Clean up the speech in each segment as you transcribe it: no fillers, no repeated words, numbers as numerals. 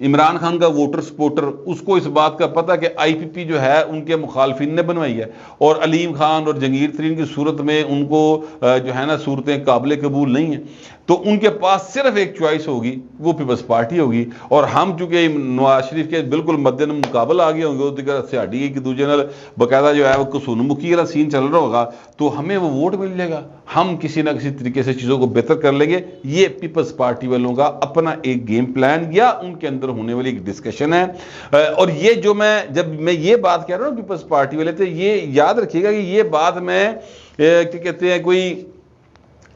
عمران خان کا voter supporter, اس کو اس بات کا پتہ کہ آئی پی پی جو ہے ان کے مخالفین نے بنوائی ہے، اور علیم خان اور جنگیر ترین کی صورت میں ان کو جو ہے نا صورتیں قابل قبول نہیں ہیں، تو ان کے پاس صرف ایک چوائس ہوگی، وہ پیپلز پارٹی ہوگی۔ اور ہم چونکہ نواز شریف کے بالکل مد مقابل آگے ہوں گے، وہ دیگر سیاڈی ایک دوسرے نال باقاعدہ جو ہے وہ قصون مکی والا سین چل رہا ہوگا، تو ہمیں وہ ووٹ مل جائے گا، ہم کسی نہ کسی طریقے سے چیزوں کو بہتر کر لیں گے۔ یہ پیپلز پارٹی والوں کا اپنا ایک گیم پلان یا ان کے اندر ہونے والی ایک ڈسکشن ہے۔ اور یہ جو جب میں یہ بات کہہ رہا ہوں پیپلز پارٹی والے، تو یہ یاد رکھیے گا کہ یہ بات میں کیا کہتے ہیں کوئی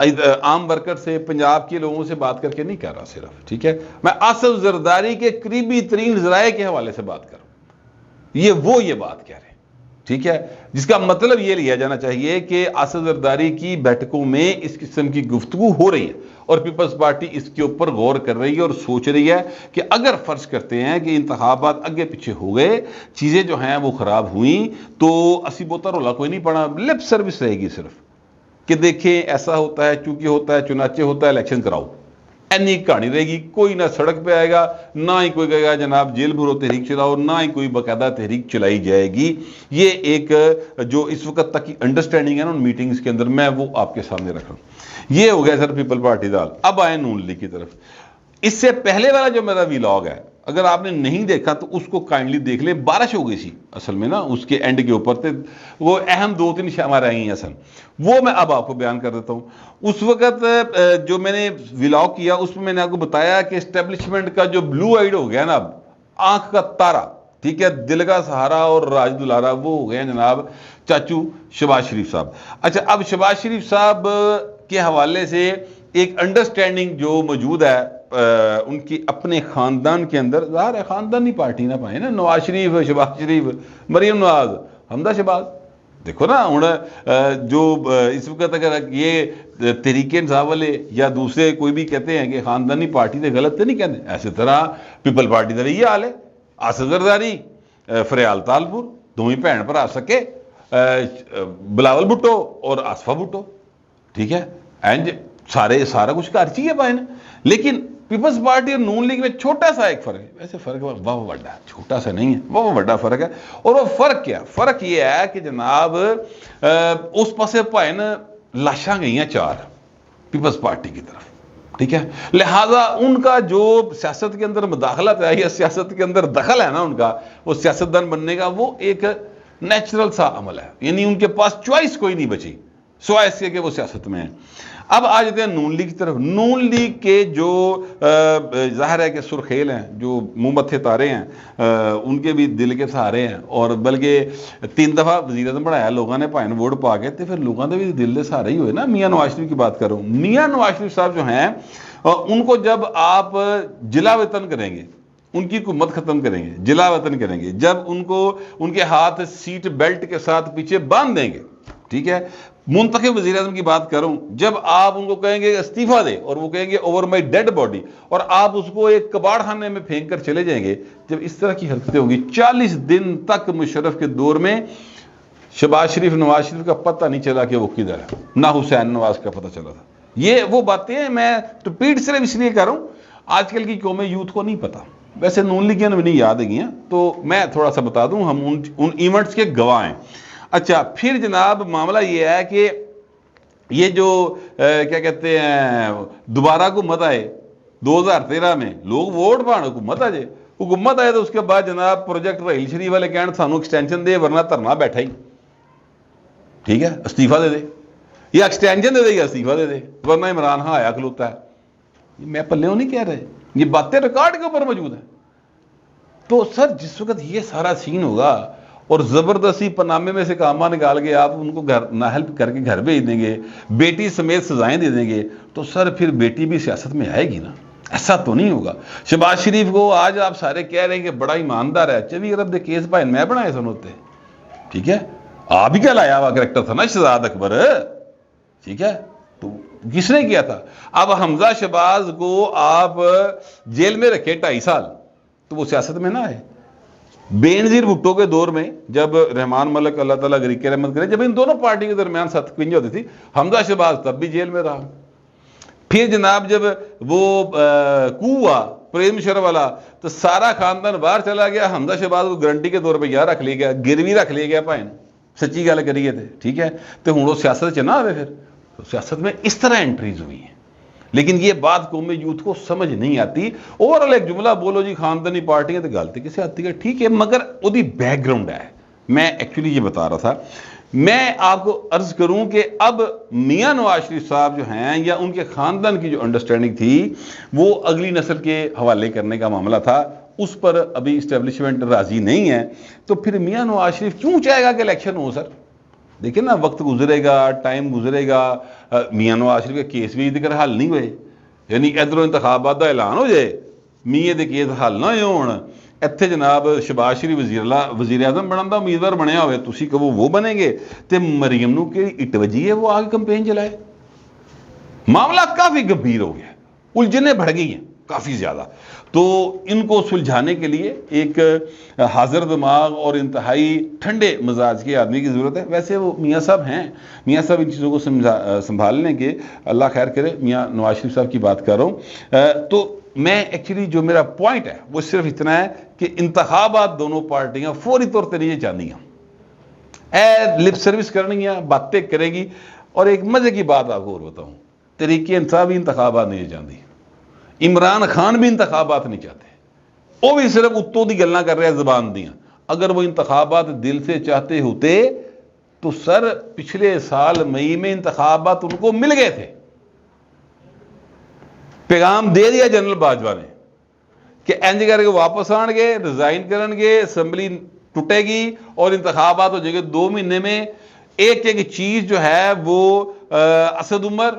عام ورکر سے، پنجاب کے لوگوں سے بات کر کے نہیں کہہ رہا صرف، ٹھیک ہے، میں آصف زرداری کے قریبی ترین ذرائع کے حوالے سے بات کر رہا ہوں، یہ بات کہہ رہے ہیں، ٹھیک ہے، جس کا مطلب یہ لیا جانا چاہیے کہ آصف زرداری کی بیٹھکوں میں اس قسم کی گفتگو ہو رہی ہے، اور پیپلز پارٹی اس کے اوپر غور کر رہی ہے اور سوچ رہی ہے کہ اگر فرض کرتے ہیں کہ انتخابات اگے پیچھے ہو گئے، چیزیں جو ہیں وہ خراب ہوئیں، تو اسی بوتا رولا کوئی نہیں پڑا، لپ سروس رہے گی صرف کہ دیکھیں ایسا ہوتا ہے، چونکہ ہوتا ہے، چنانچہ ہوتا ہے، الیکشن کراؤ، اینی کہانی رہے گی، کوئی نہ سڑک پہ آئے گا، نہ ہی کوئی کہے گا جناب جیل بھرو تحریک چلاؤ، نہ ہی کوئی باقاعدہ تحریک چلائی جائے گی۔ یہ ایک جو اس وقت تک کی انڈرسٹینڈنگ ہے نا ان میٹنگز کے اندر، میں وہ آپ کے سامنے رکھ رہا ہوں۔ یہ ہو گیا سر پیپل پارٹی دال۔ اب آئے نون لیگ کی طرف۔ اس سے پہلے والا جو میرا ویلاگ ہے، اگر آپ نے نہیں دیکھا تو اس کو کائنڈلی دیکھ لیں، بارش ہو گئی سی اصل میں نا اس کے اینڈ کے اوپر تھے، وہ اہم 2-3 شامل رہی ہیں اصل، وہ میں اب آپ کو بیان کر دیتا ہوں۔ اس وقت جو میں نے ویلاگ کیا اس میں نے آپ کو بتایا کہ اسٹیبلشمنٹ کا جو بلو آئیڈ ہو گیا نا، اب آنکھ کا تارا، ٹھیک ہے، دل کا سہارا اور راج دلارا، وہ ہو گئے جناب چاچو شہباز شریف صاحب۔ اچھا، اب شہباز شریف صاحب کے حوالے سے ایک انڈرسٹینڈنگ جو موجود ہے ان کی اپنے خاندان کے اندر، ظاہر ہے خاندانی پارٹی نہ پائے نا، نواز شریف، شہباز شریف، مریم نواز، حمدہ شہباز، دیکھو نا ہوں جو اس وقت اگر یہ تحریک انصاف والے یا دوسرے کوئی بھی کہتے ہیں کہ خاندانی پارٹی سے غلط تو نہیں کہتے، ایسے طرح پیپل پارٹی کا یہ حال ہے، آصف زرداری، فریال تالپور، دونوں بھن بھرا سکے، بلاول بھٹو اور آصفہ بھٹو، ٹھیک ہے، سارا کچھ کر چاہیے پائے نا۔ لیکن پیپلز پارٹی اور نون لیگ میں چھوٹا سا ایک فرق ہے، ویسے فرق بہت بڑا ہے، چھوٹا سا نہیں ہے، بہت بڑا فرق ہے۔ اور وہ فرق کیا؟ فرق یہ ہے کہ جناب اس پاسے پائے نا لاشاں گئی ہیں 4 پیپلز پارٹی کی طرف، ٹھیک ہے، لہذا ان کا جو سیاست کے اندر مداخلت ہے یا سیاست کے اندر دخل ہے نا ان کا، وہ سیاستدان بننے کا، وہ ایک نیچرل سا عمل ہے، یعنی ان کے پاس چوائس کوئی نہیں بچی سوائے اس کے کہ وہ سیاست میں ہیں۔ اب آ جاتے ہیں نون لیگ کی طرف۔ نون لیگ کے جو ظاہر ہے کہ سرخیل ہیں، جو منہ متھے تارے ہیں، ان کے بھی دل کے سہارے ہیں، اور بلکہ 3 دفعہ وزیر اعظم بنایا لوگوں نے پائن ووٹ پا کے، تو پھر لوگوں نے بھی دل کے سہارے ہی ہوئے نا۔ میاں نواز شریف کی بات کروں، میاں نواز شریف صاحب جو ہیں ان کو جب آپ جلا وطن کریں گے، ان کی حکومت ختم کریں گے، جلا وطن کریں گے، جب ان کو ان کے ہاتھ سیٹ بیلٹ کے ساتھ پیچھے باندھ دیں گے، ٹھیک ہے، منتخب وزیر اعظم کی بات کروں، جب آپ ان کو کہیں گے استعفیٰ دے اور وہ کہیں گے اوور مائی ڈیڈ باڈی، اور آپ اس کو ایک کباڑ خانے میں پھینک کر چلے جائیں گے، جب اس طرح کی حرکتیں ہوں گی، 40 دن تک مشرف کے دور میں شہباز شریف، نواز شریف کا پتہ نہیں چلا کہ وہ کدھر ہے، نہ حسین نواز کا پتہ چلا تھا۔ یہ وہ باتیں میں ریپیٹ صرف اس لیے کر رہا ہوں، آج کل کی قومی یوتھ کو نہیں پتا، ویسے نون لیگیاں بھی نہیں یاد گئی ہیں، تو میں تھوڑا سا بتا دوں، ہم ان ایونٹس کے گواہ ہیں۔ اچھا، پھر جناب معاملہ یہ ہے کہ یہ جو کیا کہتے ہیں دوبارہ حکومت آئے 2013 میں، لوگ ووٹ پان حکومت آ جائے، حکومت آئے تو اس کے بعد جناب پروجیکٹ رحیل شریف والے کہن سانو ایکسٹینشن دے ورنہ دھرنا بیٹھا ہی، ٹھیک ہے، استعفیٰ دے دے، یا ایکسٹینشن دے دے یا استعفیٰ دے دے، ورنہ عمران خان آیا کھلوتا ہے۔ میں پلےوں نہیں کہہ رہے، یہ باتیں ریکارڈ کے اوپر موجود ہیں۔ تو سر جس وقت یہ سارا سین ہوگا اور زبردستی پنامے میں سے کامہ نکال کے آپ ان کو گھر نہ ہیلپ کر کے گھر بھیج دیں گے، بیٹی سمیت سزائیں دے دیں گے، تو سر پھر بیٹی بھی سیاست میں آئے گی نا، ایسا تو نہیں ہوگا۔ شہباز شریف کو آج آپ سارے کہہ رہے ہیں کہ بڑا ایماندار ہے، 24 ارب دے کیس بھائی میں بنائے سن ہوتے، ٹھیک ہے، آپ ہی کیا لایا ہوا کریکٹر تھا نا شہزاد اکبر، ٹھیک ہے، تو کس نے کیا تھا؟ اب حمزہ شہباز کو آپ جیل میں رکھے 2.5 سال تو وہ سیاست میں نہ آئے۔ بے نظیر بھٹو کے دور میں جب رحمان ملک اللہ تعالیٰ غریق رحمت کرے، جب ان دونوں پارٹی کے درمیان 7 ہوتی تھی، حمزہ شہباز تب بھی جیل میں رہا۔ پھر جناب جب وہ کو ہوا پریم مشرف والا تو سارا خاندان باہر چلا گیا, حمزہ شہباز کو گارنٹی کے طور پہ یہاں رکھ لیا گیا, گروی رکھ لیا گیا بھائی, سچی گل کریے تو ٹھیک ہے. تو ہوں وہ سیاست چ نہ آئے, پھر سیاست میں اس طرح انٹریز ہوئی ہیں. لیکن یہ بات قومی یوتھ کو سمجھ نہیں آتی. اوورآل ایک جملہ بولو جی خاندانی پارٹیاں تو غلطی کسے آتی ہے, ٹھیک ہے, مگر وہ بیک گراؤنڈ ہے. میں ایکچولی یہ بتا رہا تھا, میں آپ کو عرض کروں کہ اب میاں نواز شریف صاحب جو ہیں یا ان کے خاندان کی جو انڈرسٹینڈنگ تھی وہ اگلی نسل کے حوالے کرنے کا معاملہ تھا, اس پر ابھی اسٹیبلشمنٹ راضی نہیں ہے. تو پھر میاں نواز شریف کیوں چاہے گا کہ الیکشن ہو سر؟ دیکھیں نا, وقت گزرے گا, ٹائم گزرے گا, میاں نواز شریف کے کیس بھی ذکر حل نہیں ہوئے, یعنی ادھروں انتخابات کا اعلان ہو جائے, میاں دے کیس حل نہ ہون, اتنے جناب شہباز شریف وزیر اعظم بننے کا امیدوار بنیا ہوئے, تسی کہو وہ بنیں گے, تو مریم نو کہ اٹ وجی ہے وہ آگے کمپین چلائے. معاملہ کافی گمبھیر ہو گیا, الجھنیں بڑھ گئی ہیں کافی زیادہ. تو ان کو سلجھانے کے لیے ایک حاضر دماغ اور انتہائی ٹھنڈے مزاج کے آدمی کی ضرورت ہے. ویسے وہ میاں صاحب ہیں, میاں صاحب ان چیزوں کو سنبھالنے کے, اللہ خیر کرے. میاں نواز شریف صاحب کی بات کر رہا ہوں. تو میں ایکچولی جو میرا پوائنٹ ہے وہ صرف اتنا ہے کہ انتخابات دونوں پارٹیاں فوری طور پر نہیں چاہتی ہیں, لپ سروس کرنی ہے, باتیں کرے گی. اور ایک مزے کی بات آپ کو اور بتاؤں, تحریک انصاف بھی انتخابات نہیں چاہتی, عمران خان بھی انتخابات نہیں چاہتے, وہ بھی صرف اتوں دی گلاں کر رہے ہیں زبان دیاں. اگر وہ انتخابات دل سے چاہتے ہوتے تو سر پچھلے سال مئی میں انتخابات ان کو مل گئے تھے. پیغام دے دیا جنرل باجوہ نے کہ اینج کر کے واپس آن گے, ریزائن کرن گے, اسمبلی ٹوٹے گی اور انتخابات ہو جائے گے 2 مہینے میں. ایک ایک چیز جو ہے وہ اسد عمر,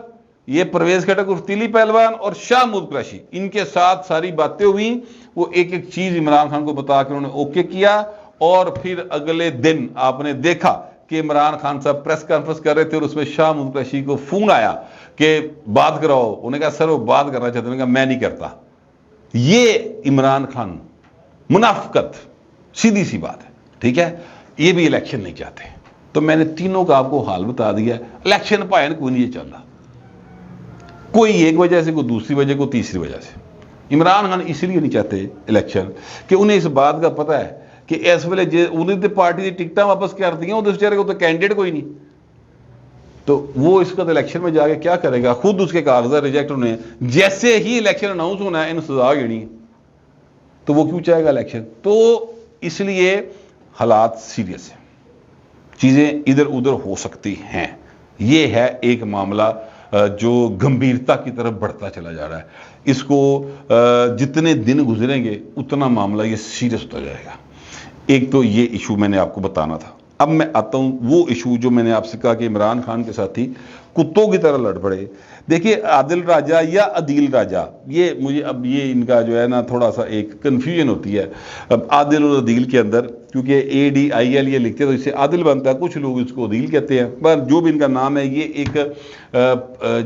یہ پرویز خٹک تیلی پہلوان اور شاہ محمود قریشی, ان کے ساتھ ساری باتیں ہوئیں. وہ ایک ایک چیز عمران خان کو بتا کے انہوں نے اوکے کیا, اور پھر اگلے دن آپ نے دیکھا کہ عمران خان صاحب پریس کانفرنس کر رہے تھے اور اس میں شاہ محمود قریشی کو فون آیا کہ بات کراؤ. انہوں نے کہا سر وہ بات کرنا چاہتے ہیں, میں نہیں کرتا. یہ عمران خان منافقت, سیدھی سی بات ہے, ٹھیک ہے. یہ بھی الیکشن نہیں چاہتے. تو میں نے تینوں کا آپ کو حال بتا دیا. الیکشن پائن کوئی نہیں چاہتا, کوئی ایک وجہ سے, کوئی دوسری وجہ, کوئی تیسری وجہ سے. عمران خان اس لیے نہیں چاہتے الیکشن کہ انہیں اس بات کا پتہ ہے کہ اس ویلے انہیں تو پارٹی کی ٹکٹاں واپس کر دیا, وہ بیچارے کو تو کینڈیڈیٹ کوئی نہیں, تو وہ اس کا تو الیکشن میں جا کے کیا کرے گا. خود اس کے کاغذات ریجیکٹ ہونے ہیں, جیسے ہی الیکشن اناؤنس ہونا ہے ان سزا گنی ہے, تو وہ کیوں چاہے گا الیکشن. تو اس لیے حالات سیریس ہیں, چیزیں ادھر ادھر ہو سکتی ہیں. یہ ہے ایک معاملہ جو گمبھیرتا کی طرف بڑھتا چلا جا رہا ہے. اس کو جتنے دن گزریں گے اتنا معاملہ یہ سیریس ہوتا جائے گا. ایک تو یہ ایشو میں نے آپ کو بتانا تھا. اب میں آتا ہوں وہ ایشو جو میں نے آپ سے کہا کہ عمران خان کے ساتھی کتوں کی طرح لڑ پڑے. دیکھیے عادل راجہ یا عدیل راجہ, یہ مجھے اب یہ ان کا جو ہے نا تھوڑا سا ایک کنفیوژن ہوتی ہے. اب عادل اور عدیل کے اندر کیونکہ ADIL یہ لکھتے تو اس سے عادل بنتا ہے, کچھ لوگ اس کو عدیل کہتے ہیں, پر جو بھی ان کا نام ہے یہ ایک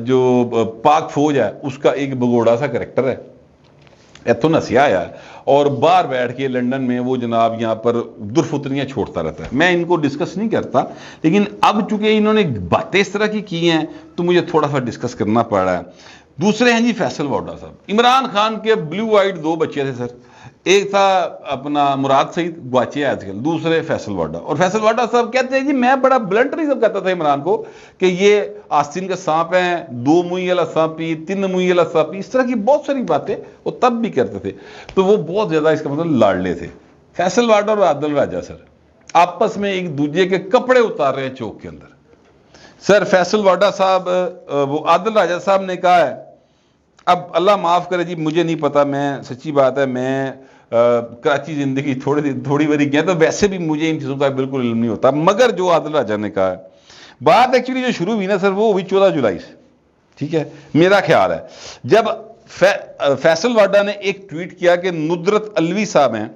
جو پاک فوج ہے اس کا ایک بگوڑا سا کریکٹر ہے, ایتھوں نسیا آیا ہے, اور باہر بیٹھ کے لنڈن میں وہ جناب یہاں پر درفتریاں چھوڑتا رہتا ہے. میں ان کو ڈسکس نہیں کرتا, لیکن اب چونکہ انہوں نے باتیں اس طرح کی ہیں تو مجھے تھوڑا سا ڈسکس کرنا پڑ رہا ہے. دوسرے ہیں جی فیصل واڈا صاحب. عمران خان کے بلیو آئیڈ 2 بچے تھے سر, ایک تھا اپنا مراد سعید, گواچے آج کل, دوسرے فیصل واڈا. اور فیصل واڈا صاحب کہتے ہیں جی میں بڑا بلنٹری سب کہتا تھا عمران کو کہ یہ آستین کا سانپ ہیں, 2 منہ والا سانپی, 3 منہ والا سانپی, اس طرح کی بہت ساری باتیں وہ تب بھی کرتے تھے. تو وہ بہت زیادہ اس کا مطلب لاڈلے تھے. فیصل واڈا اور عادل راجہ سر آپس میں ایک دوسرے کے کپڑے اتار رہے ہیں چوک کے اندر. سر فیصل واڈا صاحب وہ عادل راجہ صاحب نے کہا ہے, اب اللہ معاف کرے جی مجھے نہیں پتا, میں سچی بات ہے میں کراچی زندگی تھوڑی بڑی گیا تو ویسے بھی مجھے ان چیزوں کا بالکل علم نہیں ہوتا, مگر جو عادل راجہ نے کہا ہے, بات ایکچولی جو شروع ہوئی نا سر وہ ہوئی 14 جولائی سے, ٹھیک ہے. میرا خیال ہے جب فیصل واڈا نے ایک ٹویٹ کیا کہ ندرت الوی صاحب ہیں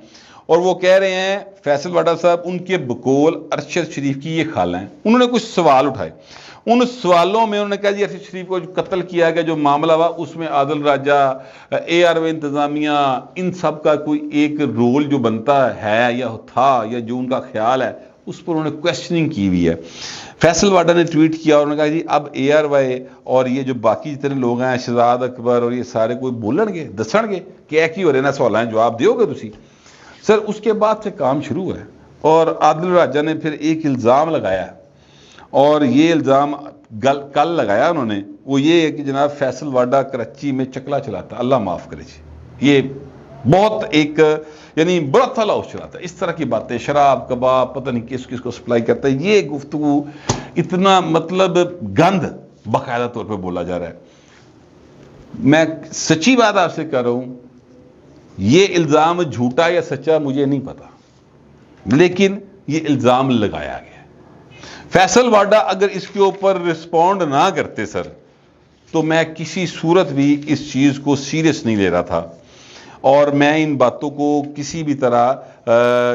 اور وہ کہہ رہے ہیں فیصل واڈا صاحب ان کے بقول ارشد شریف کی یہ خالہ ہیں. انہوں نے کچھ سوال اٹھائے, ان سوالوں میں انہوں نے کہا جی ارشد شریف کو جو قتل کیا گیا جو معاملہ ہوا اس میں عادل راجہ, ARO انتظامیہ, ان سب کا کوئی ایک رول جو بنتا ہے یا تھا یا جو ان کا خیال ہے اس پر انہوں نے کویسچننگ کی ہوئی ہے. فیصل واڈا نے ٹویٹ کیا اور انہوں نے کہا جی اب ARY اور یہ جو باقی جتنے لوگ ہیں شہزاد اکبر اور یہ سارے کوئی بولن گے دسن گے کہ ایک ہی ہو رہے نا سوالیں جواب دیو گے تسی. سر اس کے بعد سے کام شروع ہے اور عادل راجہ نے پھر ایک الزام لگایا اور یہ الزام کل لگایا انہوں نے, وہ یہ ہے کہ جناب فیصل واڈا کراچی میں چکلا چلاتا, اللہ معاف کرے جی, یہ بہت ایک یعنی براتھل ہاؤس چلاتا ہے, اس طرح کی باتیں, شراب کباب پتہ نہیں کس کس کو سپلائی کرتا ہے. یہ گفتگو اتنا مطلب گند باقاعدہ طور پہ بولا جا رہا ہے. میں سچی بات آپ سے کر رہا ہوں, یہ الزام جھوٹا یا سچا مجھے نہیں پتا, لیکن یہ الزام لگایا گیا. فیصل واڈا اگر اس کے اوپر رسپونڈ نہ کرتے سر تو میں کسی صورت بھی اس چیز کو سیریس نہیں لے رہا تھا اور میں ان باتوں کو کسی بھی طرح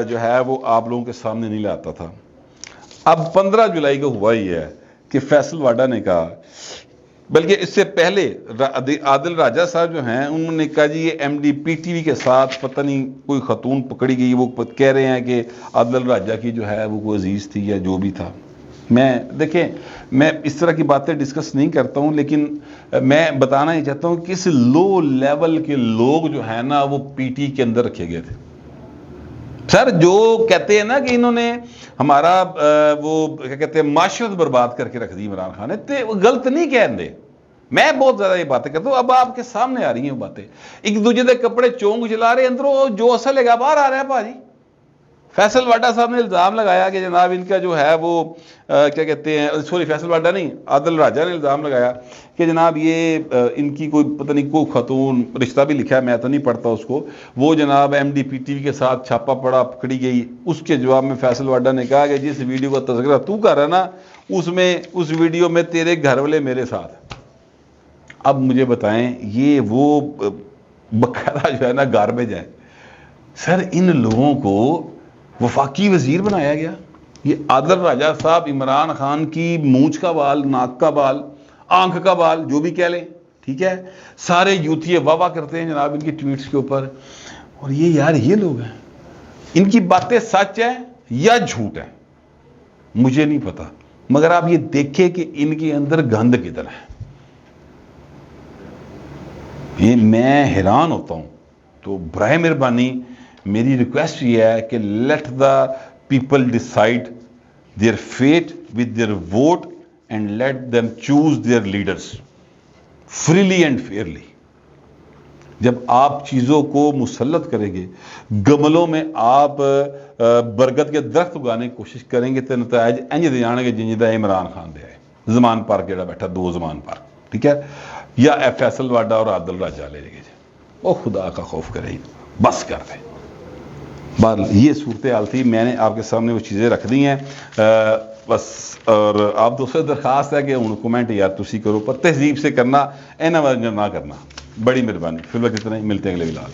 جو ہے وہ آپ لوگوں کے سامنے نہیں لاتا تھا. اب 15 جولائی کو ہوا ہی ہے کہ فیصل واڈا نے کہا, بلکہ اس سے پہلے عادل راجہ صاحب جو ہیں انہوں نے کہا جی یہ MDPTV کے ساتھ پتہ نہیں کوئی خاتون پکڑی گئی, وہ کہہ رہے ہیں کہ عادل راجہ کی جو ہے وہ کوئی عزیز تھی یا جو بھی تھا. میں دیکھیں میں اس طرح کی باتیں ڈسکس نہیں کرتا ہوں, لیکن میں بتانا ہی چاہتا ہوں کہ اس لو لیول کے لوگ جو ہیں نا وہ PT کے اندر رکھے گئے تھے. سر جو کہتے ہیں نا کہ انہوں نے ہمارا وہ کیا کہتے ہیں معاشرت برباد کر کے رکھ دی عمران خان نے, وہ غلط نہیں کہہ دے. میں بہت زیادہ یہ باتیں کرتا ہوں, اب آپ کے سامنے آ رہی ہیں باتیں, ایک دوسرے دے کپڑے چونگ چلا رہے, اندروں جو اصل ہے باہر آ رہا ہے بھاجی. فیصل واڈا صاحب نے الزام لگایا کہ جناب ان کا جو ہے وہ کیا کہتے ہیں, سوری فیصل واڈا نہیں, عادل راجہ نے الزام لگایا کہ جناب یہ ان کی کوئی پتہ نہیں کوئی خاتون, رشتہ بھی لکھا ہے میں تو نہیں پڑھتا اس کو, وہ جناب MDPTV کے ساتھ چھاپا پڑا پکڑی گئی. اس کے جواب میں فیصل واڈا نے کہا کہ جس ویڈیو کا تذکرہ تو کر رہا نا اس ویڈیو میں تیرے گھر والے میرے ساتھ. اب مجھے بتائیں یہ وہ باقاعدہ جو ہے نا گاربیج ہے. سر ان لوگوں کو وفاقی وزیر بنایا گیا. یہ عادل راجہ صاحب عمران خان کی مونچھ کا بال, ناک کا بال, آنکھ کا بال, جو بھی کہہ لیں, ٹھیک ہے, سارے یوتھی واہ واہ کرتے ہیں جناب ان کی ٹویٹس کے اوپر. اور یہ یار یہ لوگ ہیں, ان کی باتیں سچ ہیں یا جھوٹ ہیں مجھے نہیں پتا, مگر آپ یہ دیکھیں کہ ان کے اندر گند کدھر ہے. یہ میں حیران ہوتا ہوں. تو برائے مہربانی میری ریکویسٹ یہ ہے کہ let the people decide their fate with their vote and let them choose their leaders freely and fairly. جب آپ چیزوں کو مسلط کریں گے, گملوں میں آپ برگد کے درخت اگانے کی کوشش کریں گے تو نتائج انج دے جان گے جنجدہ عمران خان دے آئے. زمان پارک جڑا بیٹھا, 2 زمان پارک, ٹھیک ہے, یا فیصل واڈا اور عادل راجہ لے گے. او خدا کا خوف کرے, بس کر دیں. یہ صورتحال تھی, میں نے آپ کے سامنے وہ چیزیں رکھ دی ہیں بس. اور آپ دوسرے درخواست ہے کہ ہوں کومنٹ یار تسی کرو, پر تہذیب سے کرنا, اینا نہ کرنا. بڑی مہربانی. فی الوقت اتنا ہی, ملتے ہیں اگلے ولاگ.